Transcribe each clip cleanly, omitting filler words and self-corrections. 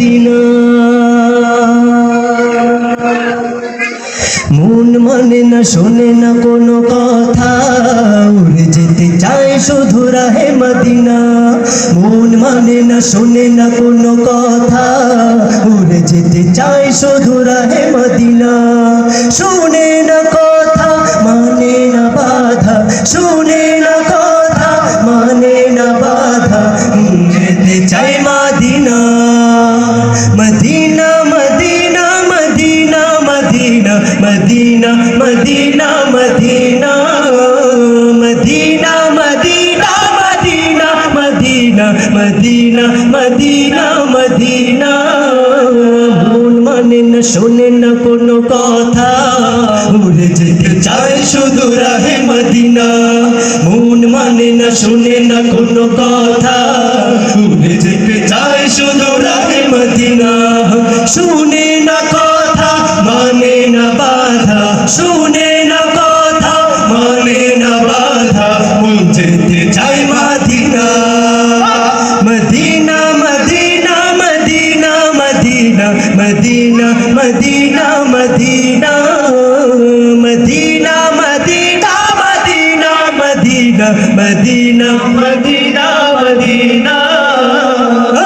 Medina. মন মানে না শোনে না কোনো কথা, উড়ে যেতে চায় শুধু রাহে মদিনা। মন মানে না শোনে না কোনো কথা, উড়ে যেতে চায় শুধু রাহে মদিনা। শুনে না কথা মানে না বাধা, শুনে না কথা মানে না বাধা, যেতে চাই Medina. Medina Medina Medina Medina Medina Medina Medina Medina Medina Medina Medina Medina Medina Medina. মন মানে না শোনে না কোনো কথা, উড়ে যেতে চায় শুধু রাহে মদিনা। মন মানে না শোনে না কোনো কথা, উড়ে যেতে চায় শুধু রাহে মদিনা। শুনে না কথা মানে না বাধা, শুনে না কথা মানে না বাধা, মন যেতে চায় Medina. Medina Medina Medina Medina Medina Medina Medina Medina Medina Medina Medina Medina Medina Medina.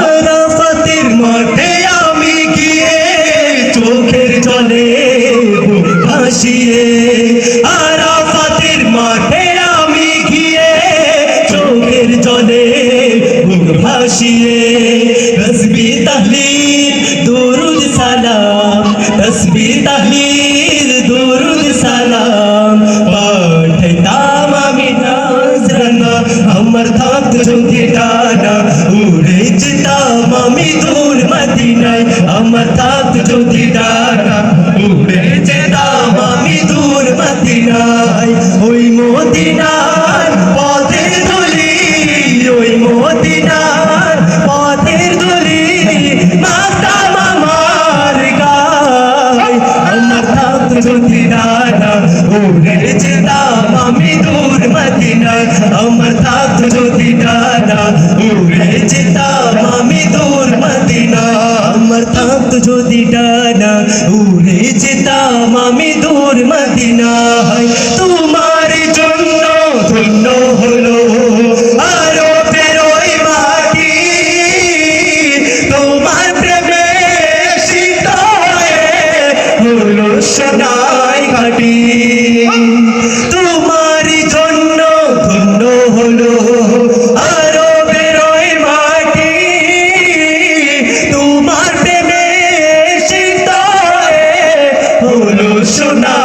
আরাফাতের মাঠে আমি গিয়ে চোখের জলে বুক ভাসিয়ে, আরাফাতের মাঠে আমি গিয়ে চোখের জলে বুক ভাসিয়ে, তসবিহ তাহলিল দুরুদ সালাম, তসবিহ তাহলিল দুরুদ সালাম পাঠাইতাম আমি নাজরানা। আমার থাকত যদি ডানা, উড়ে যেতাম আমি দূর মদিনায়। আমার থাকত যদি ডানা, উড়ে যেতাম আমি দূর মদিনায়। ওই মদিনার পথের ধুলি, ওই মদিনার পথের ধুলি মাখতাম আমার গায়। আমার থাকত যদি ডানা, উড়ে যেতাম আমি দূর মদিনায়। আমার থাকত যদি ডানা, উড়ে যেতাম আমি দূর মদিনা। আমার থাকত যদি ডানা, উড়ে যেতাম আমি দূর মদিনায়। তোমার জন্য ধন্য হলো আরবের ওই মাটি, তোমার প্রেমে সিক্ত হয়ে হলো সোনায় ঘাটি। তোমার জন্য ধন্য হলো আরবের ওই মাটি, তোমার প্রেমে সিক্ত হয়ে হলো সোনা